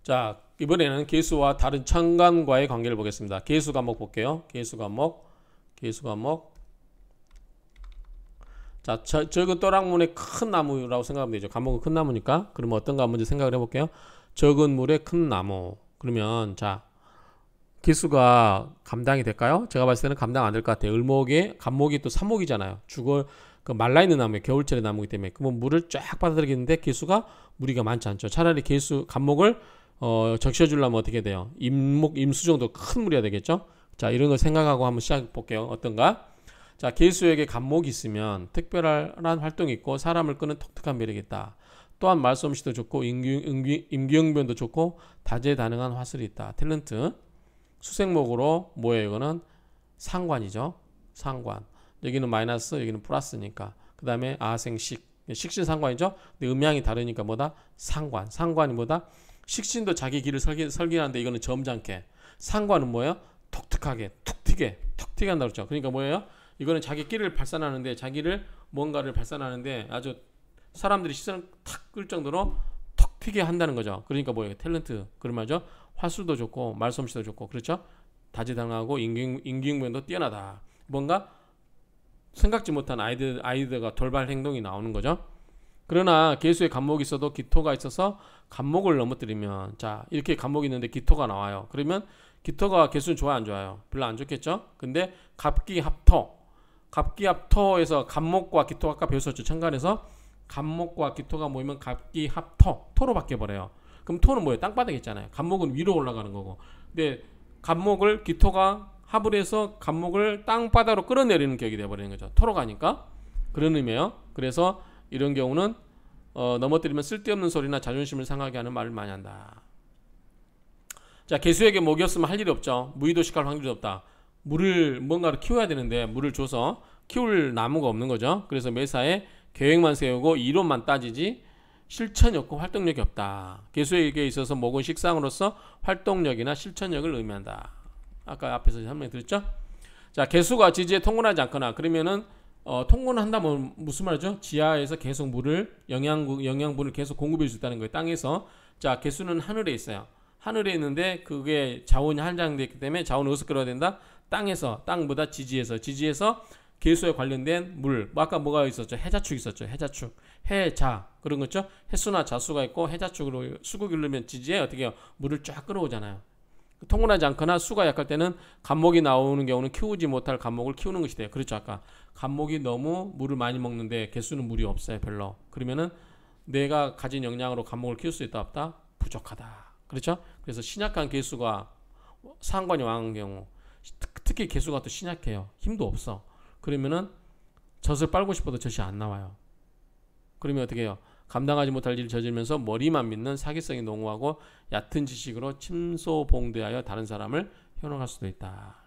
자, 이번에는 개수와 다른 천간과의 관계를 보겠습니다. 개수 과목 볼게요. 개수 과목. 자, 적은 또랑문의 큰 나무라고 생각하면 되죠. 과목은 큰 나무니까. 그러면 어떤가 먼저 생각을 해볼게요. 적은 물의 큰 나무. 그러면 자, 개수가 감당이 될까요? 제가 봤을 때는 감당 안 될 것 같아요. 을목에 간목이 또 삼목이잖아요. 그 말라있는 나무에 겨울철의 나무이기 때문에 그러면 물을 쫙 받아들이겠는데 개수가 무리가 많지 않죠. 차라리 간목을 적셔주려면 어떻게 돼요? 임수 정도 큰 무리가 되겠죠. 자, 이런 걸 생각하고 한번 시작해 볼게요. 어떤가? 자, 개수에게 간목이 있으면 특별한 활동이 있고 사람을 끄는 독특한 매력이 있다. 또한 말솜씨도 좋고 임기응변도 좋고 다재다능한 화술이 있다. 탤런트. 수생목으로 뭐예요? 이거는 상관이죠. 상관. 여기는 마이너스, 여기는 플러스니까. 그 다음에 아생식. 식신상관이죠. 근데 음양이 다르니까 뭐다? 상관. 상관이 뭐다? 식신도 자기 길을 설계하는데 이거는 점잖게. 상관은 뭐예요? 독특하게, 툭 튀게 한다고 그랬죠. 그러니까 뭐예요? 이거는 자기 길을 발산하는데 뭔가를 발산하는데 아주 사람들이 시선을 탁 끌 정도로 턱 튀게 한다는 거죠. 그러니까 뭐예요? 탤런트. 그런 말이죠. 화술도 좋고 말솜씨도 좋고 그렇죠. 다재다능하고 임기응변도 뛰어나다. 뭔가 생각지 못한 아이디어가 돌발 행동이 나오는 거죠. 그러나 개수에 간목이 있어도 기토가 있어서 간목을 넘어뜨리면 자 이렇게 간목이 있는데 기토가 나와요. 그러면 기토가 개수는 좋아요 안 좋아요? 별로 안 좋겠죠. 근데 갑기합토에서 간목과 기토가 아까 배웠었죠. 천간에서 간목과 기토가 모이면 갑기합토 토로 바뀌어버려요. 그럼 토는 뭐예요? 땅바닥에 있잖아요. 간목은 위로 올라가는 거고. 근데 기토가 합을 해서 간목을 땅바닥으로 끌어내리는 격이 되어버리는 거죠. 토로 가니까. 그런 의미예요. 그래서 이런 경우는 넘어뜨리면 쓸데없는 소리나 자존심을 상하게 하는 말을 많이 한다. 자, 개수에게 목이 없으면 할 일이 없죠. 무의도식할 확률이 없다. 물을 뭔가를 키워야 되는데 물을 줘서 키울 나무가 없는 거죠. 그래서 매사에 계획만 세우고 이론만 따지지 실천이 없고 활동력이 없다. 개수에게 있어서 목은 식상으로서 활동력이나 실천력을 의미한다. 아까 앞에서 설명 드렸죠. 자, 개수가 지지에 통근하지 않거나 그러면은 통근을 한다면 무슨 말이죠? 지하에서 계속 물을 영양분을 계속 공급해 줄 수 있다는 거예요. 땅에서. 자, 개수는 하늘에 있어요. 하늘에 있는데 그게 자원이 한정되기 때문에 자원을 어디서 끌어야 된다? 땅보다 지지에서 개수에 관련된 물. 아까 뭐가 있었죠? 해자축 있었죠. 해자축. 해자. 그런 거죠. 해수나 자수가 있고 해자축으로 수국이 흐르면 지지에 어떻게 해요? 물을 쫙 끌어오잖아요. 통근하지 않거나 수가 약할 때는 간목이 나오는 경우는 키우지 못할 간목을 키우는 것이 돼요. 그렇죠. 아까 간목이 너무 물을 많이 먹는데 개수는 물이 없어요. 별로. 그러면은 내가 가진 역량으로 간목을 키울 수 있다 없다? 부족하다. 그렇죠. 그래서 신약한 개수가 상관이 왕한 경우 특히 개수가 또 신약해요. 힘도 없어. 그러면은 젖을 빨고 싶어도 젖이 안 나와요. 그러면 어떻게 해요? 감당하지 못할 일을 저지르면서 머리만 믿는 사기성이 농후하고 얕은 지식으로 침소봉대하여 다른 사람을 현혹할 수도 있다.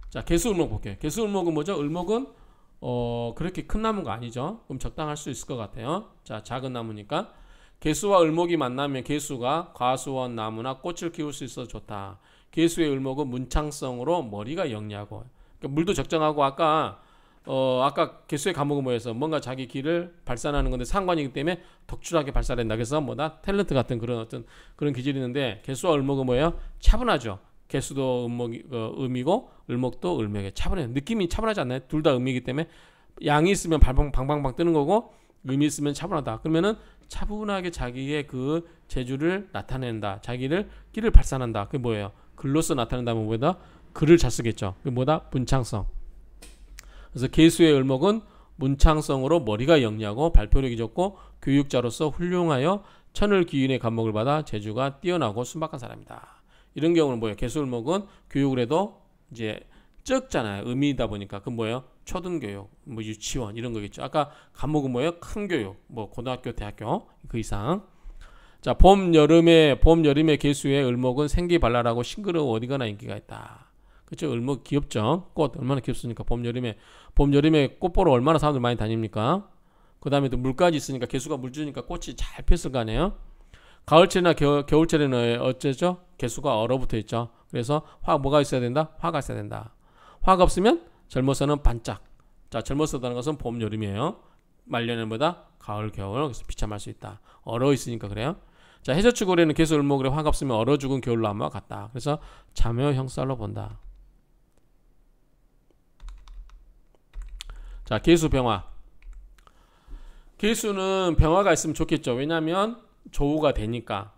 자, 개수을목 볼게요. 개수을목은 뭐죠? 을목은 그렇게 큰 나무가 아니죠. 그럼 적당할 수 있을 것 같아요. 자, 작은 나무니까 개수와 을목이 만나면 개수가 과수원 나무나 꽃을 키울 수 있어서 좋다. 개수의 을목은 문창성으로 머리가 영리하고 그러니까 물도 적정하고 아까 개수의 간목은 뭐였어? 뭔가 자기 길을 발산하는 건데 상관이기 때문에 덕출하게 발산된다. 그래서 뭐다? 탤런트 같은 그런 기질이 있는데 개수와 을목은 뭐예요? 차분하죠. 개수도 음이고 을목도 을목에 차분해요. 느낌이 차분하지 않나요? 둘 다 음이기 때문에 양이 있으면 방방방 뜨는 거고 음이 있으면 차분하다. 그러면은 차분하게 자기의 그 재주를 나타낸다. 자기를 길을 발산한다. 그게 뭐예요? 글로써 나타낸다면 뭐다? 글을 잘 쓰겠죠. 그게 뭐다? 문창성. 그래서 개수의 을목은 문창성으로 머리가 영리하고 발표력이 좋고 교육자로서 훌륭하여 천을 기인의 간목을 받아 재주가 뛰어나고 순박한 사람이다. 이런 경우는 뭐예요? 개수을목은 교육을 해도 이제 적잖아요. 음이다 보니까 그 뭐예요? 초등교육, 뭐 유치원 이런 거겠죠. 아까 간목은 뭐예요? 큰 교육, 뭐 고등학교, 대학교 그 이상. 자, 봄 여름에 개수의 을목은 생기발랄하고 싱그러워 어디가나 인기가 있다. 그렇죠? 을목 귀엽죠. 꽃 얼마나 귀엽습니까? 봄 여름에 꽃 보러 얼마나 사람들 많이 다닙니까? 그 다음에 또 물까지 있으니까 개수가 물 주니까 꽃이 잘 폈을 거 아니에요. 가을철이나 겨울철에는 어쩌죠? 개수가 얼어붙어 있죠. 그래서 뭐가 있어야 된다? 화가 있어야 된다. 화가 없으면 젊어서는 반짝. 자, 젊어서다는 것은 봄 여름이에요. 말년은 뭐다? 가을 겨울. 그래서 비참할 수 있다. 얼어 있으니까 그래요. 자, 해저축 고래는 개수 을목을에 화가 없으면 얼어 죽은 겨울나무와 같다. 그래서 자묘 형살로 본다. 자, 개수 병화. 개수는 병화가 있으면 좋겠죠. 왜냐하면 조우가 되니까.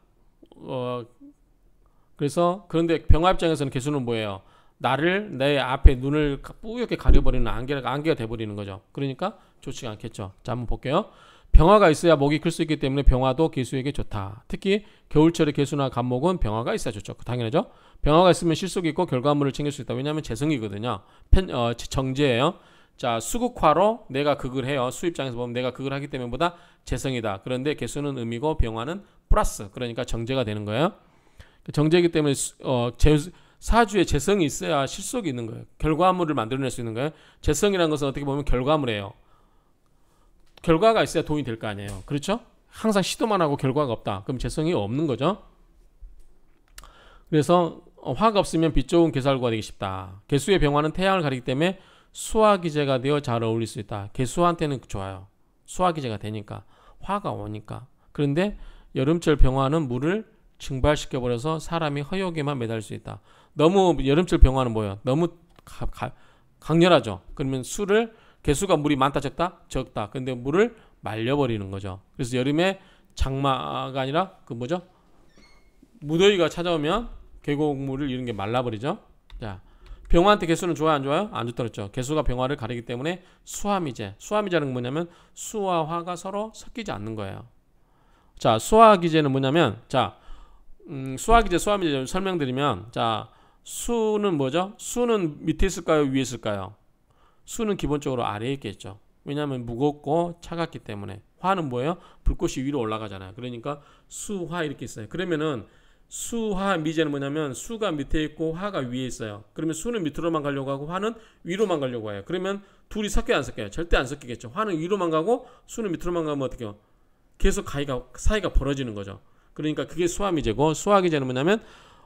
그래서 그런데 병화 입장에서는 개수는 뭐예요? 나를 내 앞에 눈을 뿌옇게 가려버리는 안개가 돼버리는 거죠. 그러니까 좋지가 않겠죠. 자, 한번 볼게요. 병화가 있어야 목이 클 수 있기 때문에 병화도 개수에게 좋다. 특히 겨울철에 개수나 간목은 병화가 있어야 좋죠. 당연하죠. 병화가 있으면 실속이 있고 결과물을 챙길 수 있다. 왜냐하면 재성이거든요. 정제예요. 자, 수극화로 내가 극을 해요. 수 입장에서 보면 내가 극을 하기 때문에 보다 재성이다. 그런데 개수는 음이고 병화는 플러스. 그러니까 정제가 되는 거예요. 정제이기 때문에 사주에 재성이 있어야 실속이 있는 거예요. 결과물을 만들어낼 수 있는 거예요. 재성이라는 것은 어떻게 보면 결과물이에요. 결과가 있어야 돈이 될 거 아니에요. 그렇죠? 항상 시도만 하고 결과가 없다. 그럼 재성이 없는 거죠. 그래서 화가 없으면 빛 좋은 개살구가 되기 쉽다. 개수의 병화는 태양을 가리기 때문에 수화기제가 되어 잘 어울릴 수 있다. 개수한테는 좋아요. 수화기제가 되니까 화가 오니까. 그런데 여름철 병화는 물을 증발시켜버려서 사람이 허욕에만 매달릴 수 있다. 너무 여름철 병화는 뭐예요? 너무 강렬하죠. 그러면 개수가 물이 많다 적다? 적다. 근데 물을 말려버리는 거죠. 그래서 여름에 장마가 아니라 무더위가 찾아오면 계곡물을 이런 게 말라버리죠. 자, 병화한테 개수는 좋아요, 안 좋아요? 안 좋다 그랬죠. 개수가 병화를 가리기 때문에 수화미제. 수화미제는 뭐냐면 수와 화가 서로 섞이지 않는 거예요. 자, 수화기제는 뭐냐면 수화기제, 수화미제 설명드리면, 자, 수는 뭐죠? 수는 밑에 있을까요? 위에 있을까요? 수는 기본적으로 아래에 있겠죠. 왜냐하면 무겁고 차갑기 때문에. 화는 뭐예요? 불꽃이 위로 올라가잖아요. 그러니까 수화 이렇게 있어요. 그러면은 수화 미제는 뭐냐면 수가 밑에 있고 화가 위에 있어요. 그러면 수는 밑으로만 가려고 하고 화는 위로만 가려고 해요. 그러면 둘이 섞여요, 안 섞여요? 절대 안 섞이겠죠. 화는 위로만 가고 수는 밑으로만 가면 어떻게 해요? 계속 사이가 벌어지는 거죠. 그러니까 그게 수화미제고, 수화기제는 뭐냐면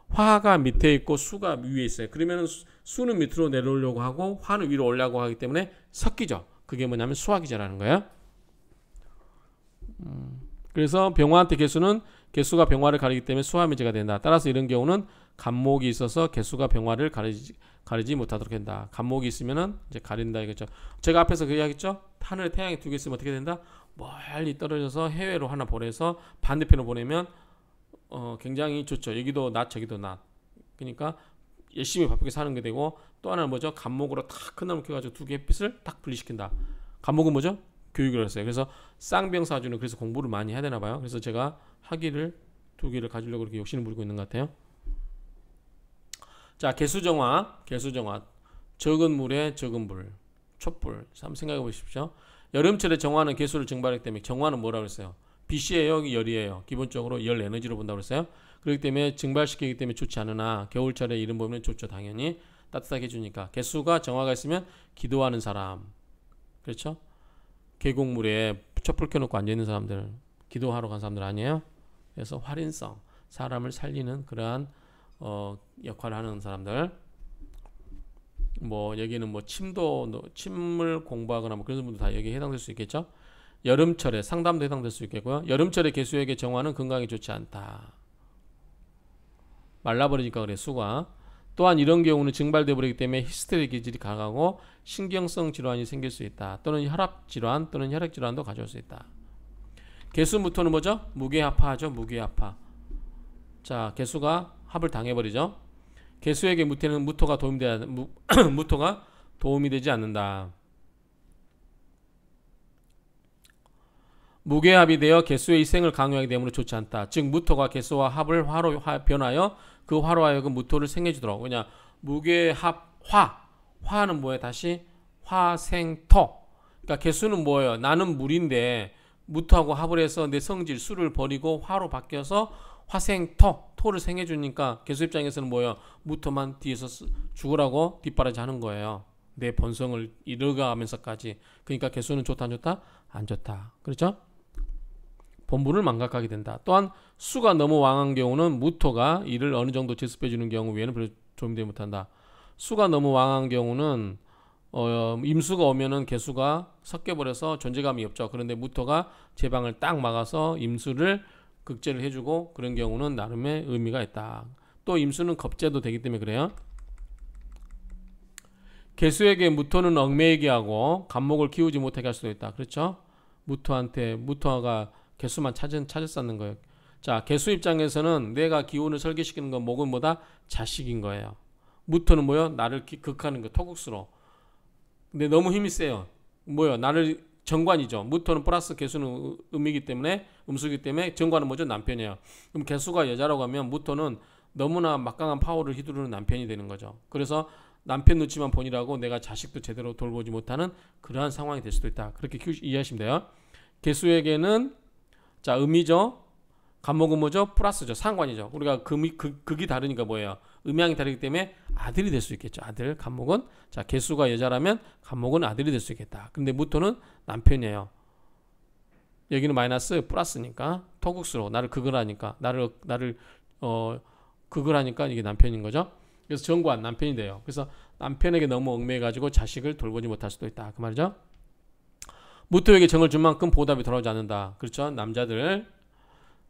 화가 밑에 있고 수가 위에 있어요. 그러면 수는 밑으로 내려오려고 하고 화는 위로 올라가고 하기 때문에 섞이죠. 그게 뭐냐면 수화기제라는 거예요. 그래서 병화한테 개수가 병화를 가리기 때문에 수화미제가 된다. 따라서 이런 경우는 간목이 있어서 개수가 병화를 가리지 못하도록 한다. 간목이 있으면은 이제 가린다 이거죠. 제가 앞에서 그 이야기했죠. 하늘에 태양이 두 개 있으면 어떻게 된다? 멀리 떨어져서 해외로 하나 보내서 반대편으로 보내면 굉장히 좋죠. 여기도 낮 저기도 낮. 그러니까 열심히 바쁘게 사는 게 되고, 또 하나는 뭐죠? 간목으로 탁 큰 나무 켜가지고 두 개의 빛을 딱 분리시킨다. 간목은 뭐죠? 교육을 했어요. 그래서 쌍병사주는 그래서 공부를 많이 해야 되나 봐요. 그래서 제가 학위를 두 개를 가지려고 이렇게 욕심을 부리고 있는 것 같아요. 자, 개수정화. 적은 물에 적은 불, 촛불. 한번 생각해 보십시오. 여름철에 정화는 개수를 증발하기 때문에, 정화는 뭐라고 했어요? 빛이에요, 열이에요? 기본적으로 열 에너지로 본다고 했어요. 그렇기 때문에 증발시키기 때문에 좋지 않으나 겨울철에 이름 보면 좋죠. 당연히 따뜻하게 해주니까. 개수가 정화가 있으면 기도하는 사람, 그렇죠? 계곡물에 촛불 켜놓고 앉아있는 사람들, 기도하러 간 사람들 아니에요? 그래서 활인성, 사람을 살리는 그러한 역할을 하는 사람들. 여기는 침을 공부하거나 그런 분들 다 여기에 해당될 수 있겠죠. 여름철에 상담도 해당될 수 있겠고요. 여름철에 개수에게 정화는 건강에 좋지 않다. 말라버리니까 그래, 수가. 또한 이런 경우는 증발돼 버리기 때문에 히스테리 기질이 강하고 신경성 질환이 생길 수 있다. 또는 혈압 질환 또는 혈액 질환도 가져올 수 있다. 개수무토는 뭐죠? 무게합화죠. 무게합화. 자, 개수가 합을 당해버리죠. 개수에게 무토가 도움이 되지 않는다. 무게합이 되어 개수의 희생을 강요하기 때문에 좋지 않다. 즉 무토가 개수와 합을 화로 변하여 그 화로 하여금 무토를 생해주도록. 왜냐, 무게합 화는 뭐예요? 다시 화생토. 그러니까 개수는 뭐예요? 나는 물인데 무토하고 합을 해서 내 성질 수를 버리고 화로 바뀌어서 토를 생해주니까 개수 입장에서는 뭐예요? 무토만 뒤에서 죽으라고 뒷바라지 하는 거예요. 내 본성을 잃어가면서까지. 그러니까 개수는 좋다 안 좋다? 안 좋다. 그렇죠? 본분을 망각하게 된다. 또한 수가 너무 왕한 경우는 무토가 이를 어느 정도 제습해주는 경우 외에는 별로 도움되지 못한다. 수가 너무 왕한 경우는 임수가 오면은 개수가 섞여버려서 존재감이 없죠. 그런데 무토가 제방을 딱 막아서 임수를 극제를 해주고 그런 경우는 나름의 의미가 있다. 또 임수는 겁제도 되기 때문에 그래요. 개수에게 무토는 얽매이게 하고 간목을 키우지 못하게 할 수도 있다. 그렇죠? 무토가 개수만 찾았었는 거예요. 자, 개수 입장에서는 내가 기운을 설계시키는 건 목은 뭐다? 자식인 거예요. 무토는 뭐요? 나를 극하는 거, 토국수로. 근데 너무 힘이 세요. 뭐요? 나를 정관이죠. 무토는 플러스 개수는 음이기 때문에, 음수기 때문에 정관은 뭐죠? 남편이에요. 그럼 개수가 여자라고 하면 무토는 너무나 막강한 파워를 휘두르는 남편이 되는 거죠. 그래서 남편 눈치만 보니라고 내가 자식도 제대로 돌보지 못하는 그러한 상황이 될 수도 있다. 그렇게 이해하시면 돼요. 개수에게는 자, 음이죠. 간목은 뭐죠? 플러스죠. 상관이죠. 우리가 극이 다르니까 뭐예요? 음양이 다르기 때문에 아들이 될 수 있겠죠. 아들, 간목은. 자, 개수가 여자라면 간목은 아들이 될 수 있겠다. 근데 무토는 남편이에요. 여기는 마이너스 플러스니까 토국수로 나를 극을 하니까 나를 극을 하니까 이게 남편인 거죠. 그래서 정관 남편이 돼요. 그래서 남편에게 너무 얽매여가지고 자식을 돌보지 못할 수도 있다. 그 말이죠. 무토에게 정을 준 만큼 보답이 돌아오지 않는다. 그렇죠. 남자들.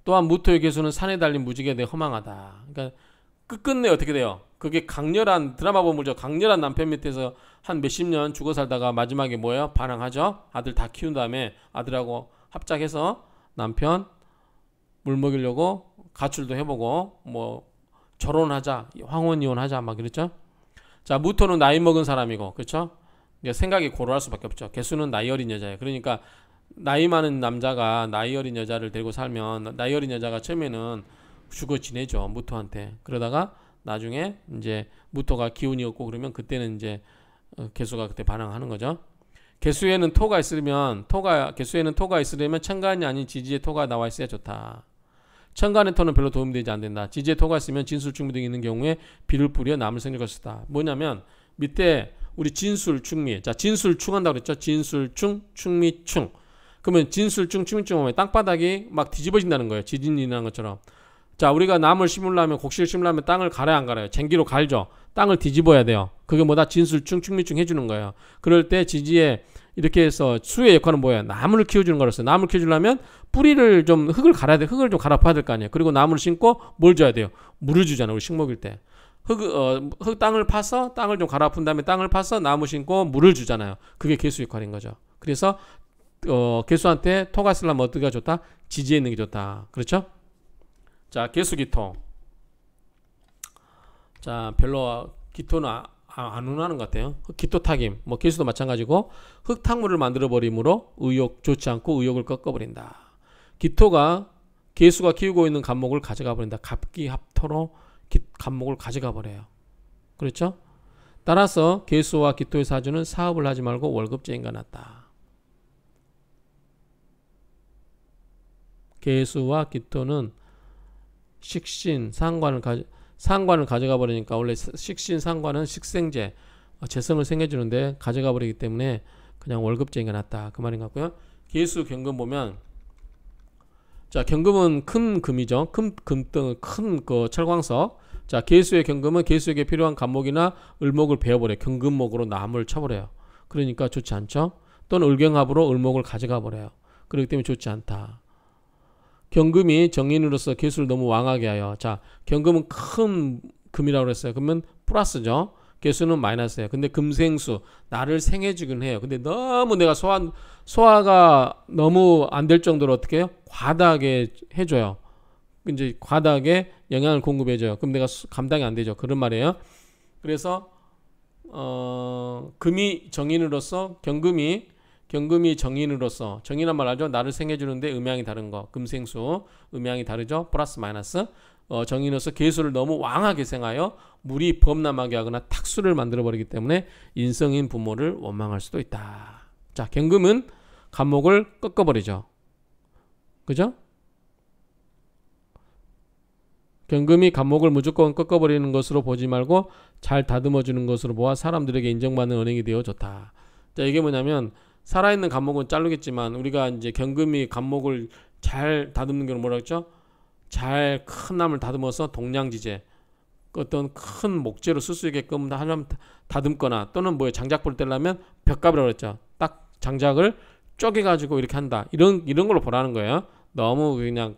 또한 무토의 개수는 산에 달린 무지개에 대해 허망하다. 그러니까 끝끝내 어떻게 돼요? 그게 강렬한 드라마 보면 죠 강렬한 남편 밑에서 한 몇십 년 죽어 살다가 마지막에 뭐예요? 반항하죠. 아들 다 키운 다음에 아들하고 합작해서 남편 물 먹이려고 가출도 해보고 뭐 결혼하자, 황혼 이혼하자 막 그랬죠. 자, 무토는 나이 먹은 사람이고 그렇죠. 생각이 고루할 수밖에 없죠. 개수는 나이 어린 여자예요. 그러니까 나이 많은 남자가 나이 어린 여자를 데리고 살면 나이 어린 여자가 처음에는 죽어 지내죠. 무토한테. 그러다가 나중에 이제 무토가 기운이 없고 그러면 그때는 이제 개수가 그때 반항하는 거죠. 개수에는 토가 있으려면 천간이 아닌 지지의 토가 나와 있어야 좋다. 천간의 토는 별로 도움되지 않는다. 지지의 토가 있으면 진술 충미 등이 있는 경우에 비를 뿌려 남을 생길 것이다. 뭐냐면 밑에 우리 진술 충미. 자, 진술 충한다고 그랬죠. 진술 충미 충. 그러면 진술충, 충충 오면 땅바닥이 막 뒤집어진다는 거예요. 지진이 일어난 것처럼. 자, 우리가 나물 심으려면 곡식을 심으려면 땅을 갈아야 안 갈아요? 쟁기로 갈죠. 땅을 뒤집어야 돼요. 그게 뭐다? 진술충, 충미충 해주는 거예요. 그럴 때 지지에 이렇게 해서 수의 역할은 뭐예요? 나무를 키워주는 거로서 나무를 키워주려면 뿌리를 좀 흙을 갈아야 돼. 흙을 좀 갈아 파야 될 거 아니에요. 그리고 나무를 심고 뭘 줘야 돼요? 물을 주잖아요. 우리 식목일 때. 땅을 파서 땅을 좀 갈아 푼 다음에 땅을 파서 나무 심고 물을 주잖아요. 그게 개수 역할인 거죠. 그래서 개수한테 토가 있으려면 어디가 좋다? 지지에 있는 게 좋다. 그렇죠? 자, 개수기토. 자, 별로 기토는 안 운하는 것 같아요. 기토타김. 뭐 개수도 마찬가지고 흙탕물을 만들어 버림으로 의욕 좋지 않고 의욕을 꺾어버린다. 기토가 개수가 키우고 있는 간목을 가져가 버린다. 갑기합토로 간목을 가져가 버려요. 그렇죠? 따라서 개수와 기토의 사주는 사업을 하지 말고 월급쟁이가 낫다. 개수와 기토는 식신, 상관을 가져가 버리니까 원래 식신, 상관은 식생제, 재성을 생겨주는데 가져가 버리기 때문에 그냥 월급쟁이가 낫다. 그 말인 것 같고요. 개수 경금 보면 자, 경금은 큰 금이죠. 큰 그 철광석. 자, 개수의 경금은 개수에게 필요한 간목이나 을목을 베어버려요. 경금목으로 나무를 쳐버려요. 그러니까 좋지 않죠. 또는 을경합으로 을목을 가져가 버려요. 그렇기 때문에 좋지 않다. 경금이 정인으로서 개수를 너무 왕하게 하여. 자, 경금은 큰 금이라고 그랬어요. 그러면 플러스죠. 개수는 마이너스예요. 근데 금생수 나를 생해주긴 해요. 근데 너무 내가 소화가 너무 안 될 정도로 어떻게 해요? 과다하게 해줘요. 이제 과다하게 영양을 공급해줘요. 그럼 내가 감당이 안 되죠. 그런 말이에요. 그래서 금이 정인으로서 경금이 정인으로서 정인한 말 알죠? 나를 생해주는데 음양이 다른 거. 금생수 음양이 다르죠? 플러스 마이너스. 정인으로서 개수를 너무 왕하게 생하여 물이 범람하게 하거나 탁수를 만들어버리기 때문에 인성인 부모를 원망할 수도 있다. 자, 경금은 간목을 꺾어버리죠. 그죠? 경금이 간목을 무조건 꺾어버리는 것으로 보지 말고 잘 다듬어주는 것으로 보아 사람들에게 인정받는 은행이 되어 좋다. 자, 이게 뭐냐면 살아있는 간목은 자르겠지만 우리가 이제 경금이 간목을 잘 다듬는 게 뭐라 그랬죠? 잘 큰 나무를 다듬어서 동량지제 어떤 큰 목재로 쓸 수 있게끔 하나만 다듬거나 또는 뭐에 장작불 떼려면 벽갑이라고 그랬죠. 딱 장작을 쪼개가지고 이렇게 한다. 이런 걸로 보라는 거예요. 너무 그냥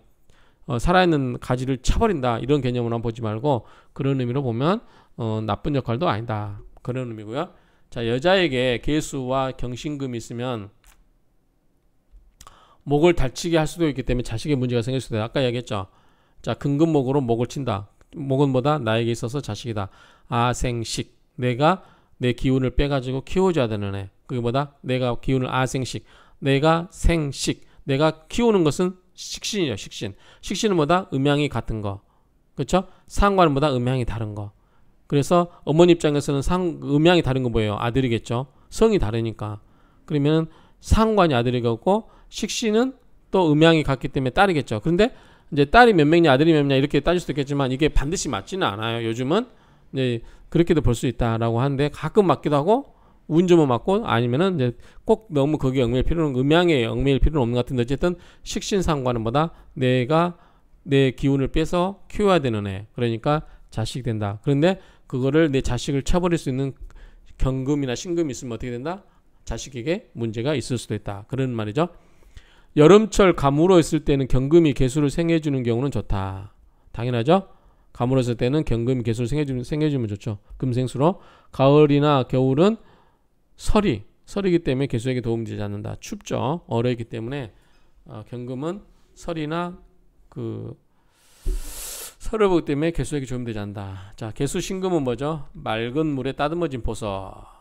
살아있는 가지를 쳐버린다 이런 개념으로 보지 말고 그런 의미로 보면 나쁜 역할도 아니다 그런 의미고요. 자, 여자에게 개수와 경신금이 있으면 목을 다치게 할 수도 있기 때문에 자식의 문제가 생길 수도 있다. 아까 얘기했죠. 자, 근금목으로 목을 친다. 목은 뭐다? 나에게 있어서 자식이다. 아생식. 내가 내 기운을 빼가지고 키워줘야 되는 애. 그게 뭐다? 내가 기운을 아생식. 내가 생식. 내가 키우는 것은 식신이죠. 식신. 식신은 뭐다? 음양이 같은 거. 그렇죠? 상관은 뭐다? 음양이 다른 거. 그래서 어머니 입장에서는 음양이 다른 건 뭐예요? 아들이겠죠. 성이 다르니까. 그러면 상관이 아들이겠고 식신은 또 음양이 같기 때문에 딸이겠죠. 그런데 이제 딸이 몇 명이냐 아들이 몇 명이냐 이렇게 따질 수도 있겠지만 이게 반드시 맞지는 않아요. 요즘은 이제 그렇게도 볼 수 있다라고 하는데 가끔 맞기도 하고 운 좋으면 맞고 아니면은 이제 꼭 너무 거기에 얽매일 필요는 음양에 얽매일 필요는 없는 것 같은데 어쨌든 식신 상관은 뭐다? 내가 내 기운을 빼서 키워야 되는 애. 그러니까 자식이 된다. 그런데 그거를 내 자식을 쳐버릴 수 있는 경금이나 신금이 있으면 어떻게 된다? 자식에게 문제가 있을 수도 있다. 그런 말이죠. 여름철 가물어 있을 때는 경금이 개수를 생해주는 경우는 좋다. 당연하죠. 가물어 있을 때는 경금이 개수를 생해주면 좋죠. 금생수로. 가을이나 겨울은 설이기 때문에 개수에게 도움이 되지 않는다. 춥죠. 얼어있기 때문에 경금은 설이나 설을 보기 때문에 개수에게 도움이 되지 않는다. 자, 개수 신금은 뭐죠? 맑은 물에 따듬어진 보석.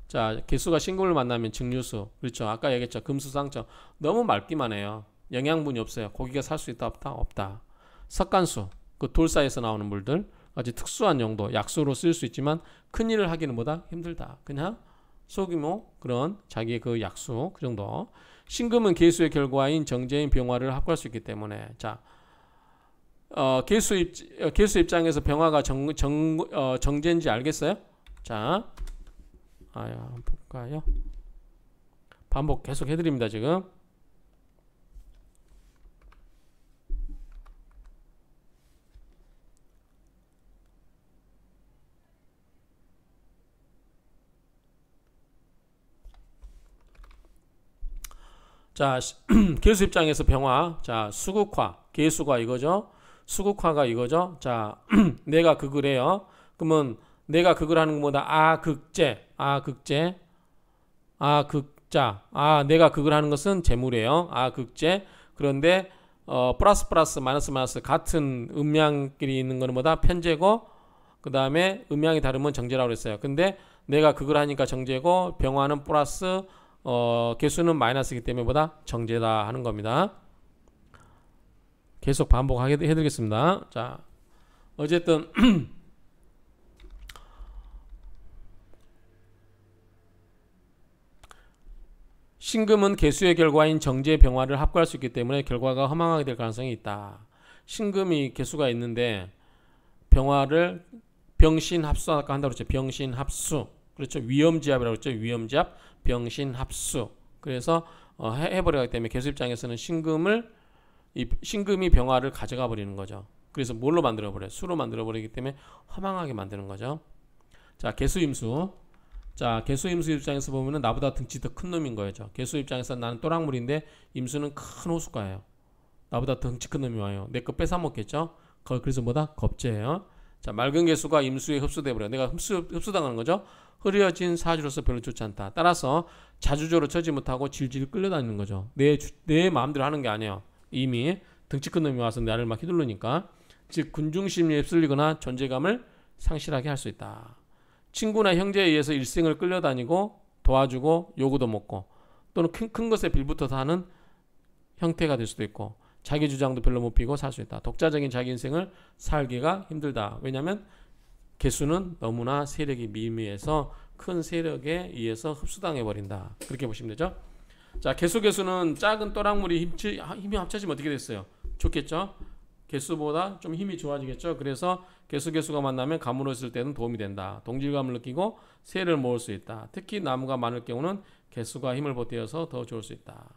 자, 개수가 신금을 만나면 증류수. 그렇죠. 아까 얘기했죠. 금수상처. 너무 맑기만 해요. 영양분이 없어요. 고기가 살 수 있다 없다? 없다. 석간수. 그 돌 사이에서 나오는 물들. 아주 특수한 용도. 약수로 쓸 수 있지만 큰일을 하기는 뭐다? 힘들다. 그냥 소규모 그런 자기의 그 약수 그 정도. 신금은 개수의 결과인 정제인 병화를 합구할 수 있기 때문에 자, 개수 입장에서 병화가 정제인지 알겠어요? 자, 한번 볼까요? 반복 계속 해드립니다 지금. 자, 개수 입장에서 병화. 자, 수국화. 개수가 이거죠. 수국화가 이거죠. 자, 내가 극을 해요. 그러면 내가 극을 하는 것보다 내가 극을 하는 것은 재물이에요. 극제. 그런데 플러스 마이너스 같은 음양끼리 있는 거는 뭐다? 편제고 그 다음에 음양이 다르면 정제라고 그랬어요. 근데 내가 극을 하니까 정제고 병화는 플러스 개수는 마이너스이기 때문에 뭐다? 정제다 하는 겁니다. 계속 반복하게 해드리겠습니다. 자, 어쨌든 신금은 개수의 결과인 정제 병화를 합구할 수 있기 때문에 결과가 허망하게 될 가능성이 있다. 신금이 개수가 있는데 병화를 병신합수 아까 한다고 그랬죠. 병신합수. 그렇죠. 위험지압이라고 그랬죠. 위험지압, 병신합수. 그래서 해버리기 때문에 개수 입장에서는 신금이 병화를 가져가 버리는 거죠. 그래서 뭘로 만들어 버려요? 수로 만들어 버리기 때문에 허망하게 만드는 거죠. 자, 개수임수. 자, 개수임수 입장에서 보면은 나보다 등치 더 큰 놈인 거죠. 개수 입장에서 나는 또랑물인데 임수는 큰 호숫가예요. 나보다 덩치 큰 놈이 와요. 내 거 뺏어 먹겠죠. 그래서 뭐다? 겁제예요. 자, 맑은 개수가 임수에 흡수돼 버려. 내가 흡수당하는 거죠. 흐려진 사주로서 별로 좋지 않다. 따라서 자주적으로 처지 못하고 질질 끌려다니는 거죠. 내 마음대로 하는 게 아니에요. 이미 덩치 큰 놈이 와서 나를 막 휘두르니까. 즉 군중심리에 휩쓸리거나 존재감을 상실하게 할 수 있다. 친구나 형제에 의해서 일생을 끌려다니고 도와주고 요구도 먹고 또는 큰 것에 빌붙어서 하는 형태가 될 수도 있고 자기 주장도 별로 못 피고 살 수 있다. 독자적인 자기 인생을 살기가 힘들다. 왜냐하면 개수는 너무나 세력이 미미해서 큰 세력에 의해서 흡수당해 버린다. 그렇게 보시면 되죠. 자, 개수는 작은 또랑물이 힘이 합쳐지면 어떻게 됐어요? 좋겠죠. 개수보다 좀 힘이 좋아지겠죠. 그래서 개수가 만나면 가물어 있을 때는 도움이 된다. 동질감을 느끼고 세를 모을 수 있다. 특히 나무가 많을 경우는 개수가 힘을 보태어서 더 좋을 수 있다.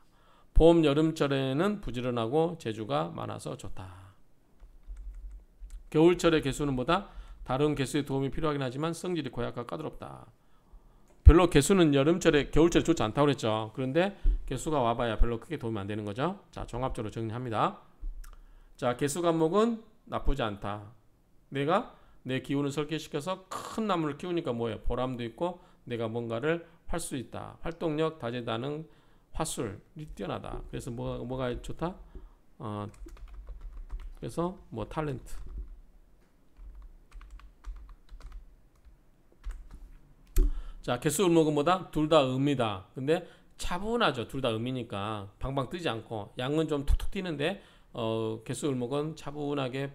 봄, 여름철에는 부지런하고 재주가 많아서 좋다. 겨울철의 개수는 뭐다? 다른 개수의 도움이 필요하긴 하지만 성질이 고약하고 까다롭다. 별로 개수는 겨울철에 좋지 않다고 그랬죠. 그런데 개수가 와봐야 별로 크게 도움이 안 되는 거죠. 자, 종합적으로 정리합니다. 자, 개수 간목은 나쁘지 않다. 내가 내 기운을 설계시켜서 큰 나무를 키우니까 뭐예요? 보람도 있고 내가 뭔가를 할 수 있다. 활동력, 다재다능, 화술이 뛰어나다. 그래서 뭐가 좋다? 그래서 뭐 탤런트. 자, 개수 을목은 뭐다? 둘 다 음이다. 근데 차분하죠. 둘 다 음이니까 방방 뜨지 않고 양은 좀 툭툭 튀는데 개수 을목은 차분하게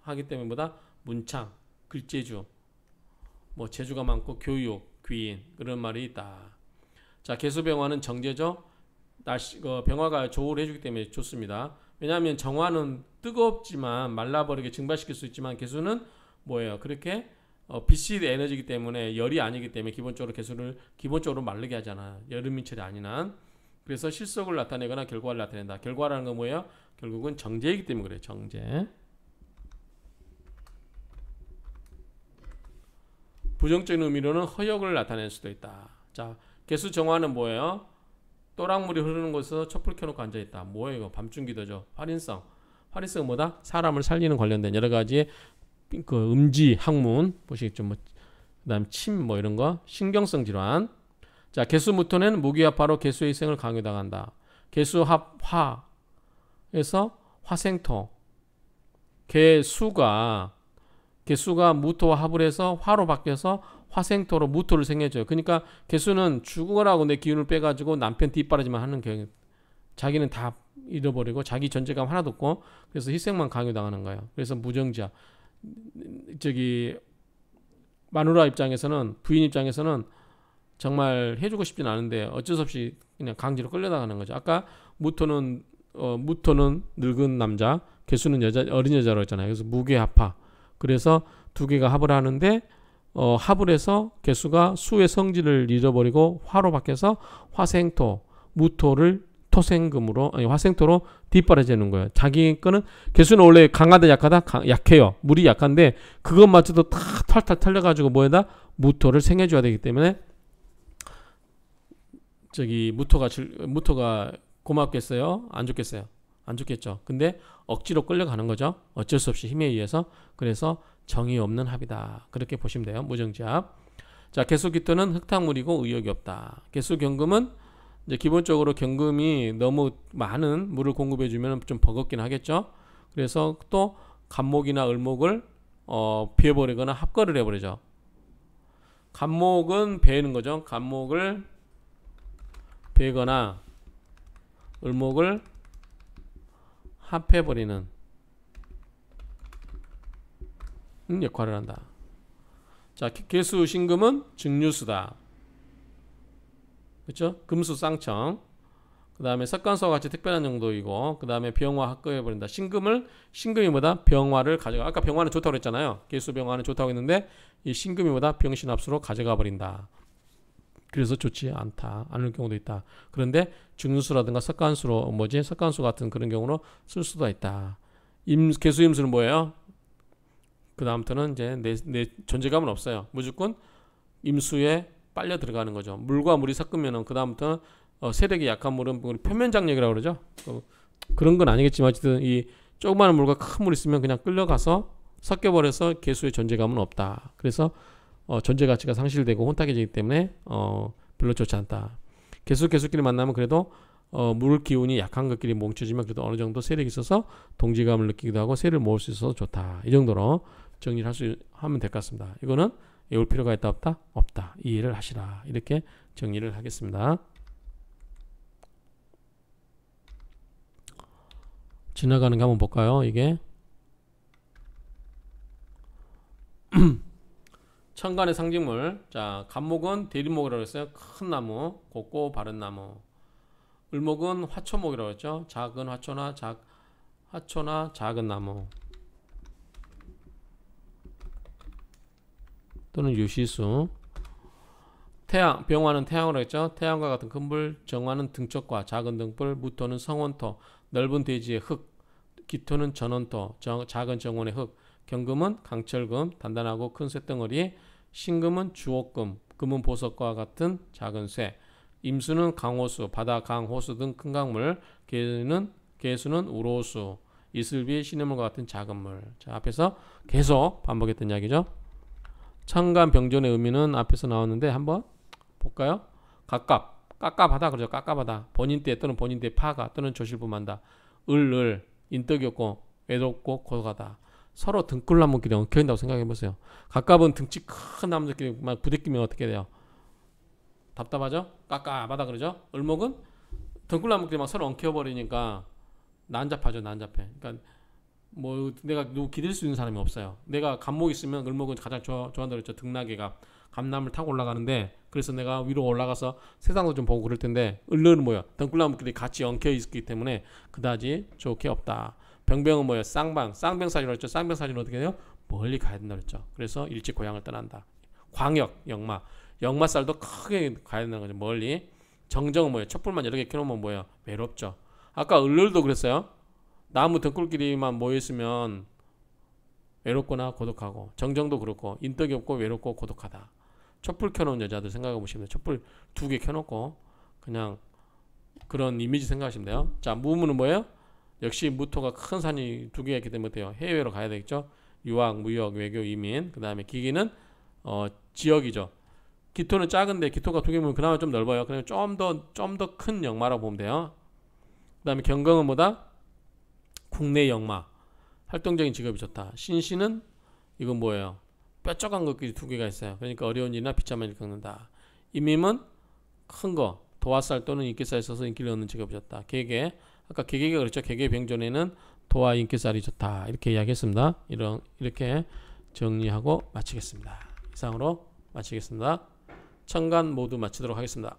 하기 때문에 뭐다? 문창, 글재주, 뭐 재주가 많고 교육, 귀인 그런 말이 있다. 자, 개수병화는 정제죠. 날씨 병화가 조우를 해주기 때문에 좋습니다. 왜냐하면 정화는 뜨겁지만 말라버리게 증발시킬 수 있지만 개수는 뭐예요? 그렇게 빛이 에너지이기 때문에 열이 아니기 때문에 기본적으로 개수를 기본적으로 마르게 하잖아. 여름인철이 아닌 한. 그래서 실속을 나타내거나 결과를 나타낸다. 결과라는 건 뭐예요? 결국은 정제이기 때문에 그래요. 정제. 부정적인 의미로는 허역을 나타낼 수도 있다. 자, 개수 정화는 뭐예요? 또랑물이 흐르는 곳에서 촛불 켜놓고 앉아있다. 뭐예요 이거? 밤중기도죠. 활인성. 활인성은 뭐다? 사람을 살리는 관련된 여러가지 그 음지 학문 보시겠죠. 뭐 그다음 침 뭐 이런 거 신경성 질환. 자, 개수무토는 무기합화로 개수의 희생을 강요당한다. 개수합화에서 화생토. 개수가 무토와 합을 해서 화로 바뀌어서 화생토로 무토를 생겨줘요. 그러니까 개수는 죽으라고 내 기운을 빼가지고 남편 뒷바라지만 하는 경우, 자기는 다 잃어버리고 자기 존재감 하나도 없고 그래서 희생만 강요당하는 거예요. 그래서 무정지야. 저기 마누라 입장에서는 부인 입장에서는 정말 해주고 싶진 않은데 어쩔 수 없이 그냥 강제로 끌려나가는 거죠. 아까 무토는 늙은 남자, 개수는 어린 여자로 했잖아요. 그래서 무괴합화. 그래서 두 개가 합을 하는데 합을 해서 개수가 수의 성질을 잃어버리고 화로 바뀌어서 화생토, 무토를 토생금으로 화생토로 뒷바라지는 거예요. 자기 거는 개수는 원래 강하다 약하다 약해요. 물이 약한데 그것마저도 다 털털 털려가지고 뭐에다 무토를 생해줘야 되기 때문에 저기 무토가 고맙겠어요? 안 좋겠어요? 안 좋겠죠. 근데 억지로 끌려가는 거죠. 어쩔 수 없이 힘에 의해서. 그래서 정이 없는 합이다. 그렇게 보시면 돼요. 무정지합. 자, 개수기토는 흙탕물이고 의욕이 없다. 개수경금은 이제 기본적으로 경금이 너무 많은 물을 공급해주면 좀 버겁긴 하겠죠. 그래서 또 간목이나 을목을 비워버리거나 합거를 해버리죠. 간목은 베는 거죠. 간목을 베거나 을목을 합해버리는 역할을 한다. 자, 개수 신금은 증류수다. 그렇죠? 금수 쌍청. 그 다음에 석간수와 같이 특별한 정도이고, 그 다음에 병화 합거해버린다. 신금이 뭐다? 병화를 가져가. 아까 병화는 좋다고 그랬잖아요. 개수 병화는 좋다고 했는데 이 신금이 뭐다? 병신합수로 가져가 버린다. 그래서 좋지 않다. 않을 경우도 있다. 그런데 증류수라든가 석간수로 석간수 같은 그런 경우로 쓸 수도 있다. 개수임수는 뭐예요? 그 다음부터는 이제 내 존재감은 없어요. 무조건 임수에 빨려 들어가는 거죠. 물과 물이 섞으면은 그 다음부터는 세력이 약한 물은 표면장력이라고 그러죠. 그런 건 아니겠지만 어쨌든 이 조그마한 물과 큰 물이 있으면 그냥 끌려가서 섞여버려서 개수의 존재감은 없다. 그래서 존재 가치가 상실되고 혼탁해지기 때문에 별로 좋지 않다. 개수끼리 만나면 그래도 물 기운이 약한 것끼리 뭉쳐지면 그래도 어느 정도 세력이 있어서 동지감을 느끼기도 하고 세를 모을 수 있어서 좋다. 이 정도로 정리를 하면 될 것 같습니다. 이거는 외울 필요가 있다 없다? 없다. 이해를 하시라. 이렇게 정리를 하겠습니다. 지나가는 거 한번 볼까요? 이게 천간의 상징물. 자, 간목은 대리목이라고 했어요. 큰 나무, 곱고 바른 나무. 을목은 화초목이라고 했죠. 작은 화초나 작은 나무. 또는 유시수. 태양, 병화는 태양으로 했죠. 태양과 같은 큰 불, 정화는 등쪽과 작은 등불, 무토는 성원토, 넓은 대지의 흙, 기토는 전원토, 작은 정원의 흙, 경금은 강철금, 단단하고 큰 쇳덩어리, 신금은 주옥금, 금은 보석과 같은 작은 쇠, 임수는 강호수, 바다, 강, 호수 등 큰 강물, 개수는 우로수. 이슬비, 시냇물과 같은 작은 물. 자, 앞에서 계속 반복했던 이야기죠. 천간병존의 의미는 앞에서 나왔는데 한번 볼까요? 깝깝하다 그러죠. 깝깝하다. 본인때 또는 본인때 파가 또는 조실부만다. 인덕이 없고 외롭고 고독하다. 서로 등굴나무끼리 엉켜있다고 생각해보세요. 가깝은 등치 큰 나무들끼리 막 부대끼면 어떻게 돼요? 답답하죠? 깝깝하다 그러죠? 을목은 등굴나무끼리 막 서로 엉켜버리니까 난잡하죠. 난잡해. 그러니까 뭐 내가 누구 기댈 수 있는 사람이 없어요. 내가 감목 있으면 을목은 가장 좋아한다 그랬죠. 등나귀가 감나무를 타고 올라가는데, 그래서 내가 위로 올라가서 세상도 좀 보고 그럴 텐데, 을은 뭐야? 등굴나무끼리 같이 엉켜 있기 때문에 그다지 좋게 없다. 병병은 뭐예요? 쌍병사지로 했죠. 쌍병사지는 어떻게 돼요? 멀리 가야 된다 그랬죠. 그래서 일찍 고향을 떠난다. 광역, 역마살도 크게 가야 된다는 거죠. 멀리. 정정은 뭐예요? 촛불만 여러 개 켜놓으면 뭐예요? 외롭죠. 아까 을도 그랬어요. 나무 등굴끼리만 모여있으면 외롭거나 고독하고, 정정도 그렇고 인덕이 없고 외롭고 고독하다. 촛불 켜놓은 여자들 생각해 보시면 돼요. 촛불 2개 켜놓고 그냥 그런 이미지 생각하시면 돼요. 자, 무무는 뭐예요? 역시 무토가 큰 산이 2개가 있기 때문에 돼요. 해외로 가야 되겠죠. 유학, 무역, 외교, 이민. 그 다음에 기기는 지역이죠. 기토는 작은데 기토가 2개면 그나마 좀 넓어요. 그냥 좀 더 큰 역마라고 보면 돼요. 그 다음에 경경은 뭐다? 국내 역마. 활동적인 직업이 좋다. 신신은 이건 뭐예요? 뾰족한 것끼리 2개가 있어요. 그러니까 어려운 일이나 비참한 일을 겪는다. 임임은 큰 거, 도화살 또는 인기살이 있어서 인기를 얻는 직업이 좋다. 개개, 아까 개개가 그랬죠. 개개병존에는 도와 인기살이 좋다. 이렇게 이야기했습니다. 이렇게 정리하고 마치겠습니다. 이상으로 마치겠습니다. 천간 모두 마치도록 하겠습니다.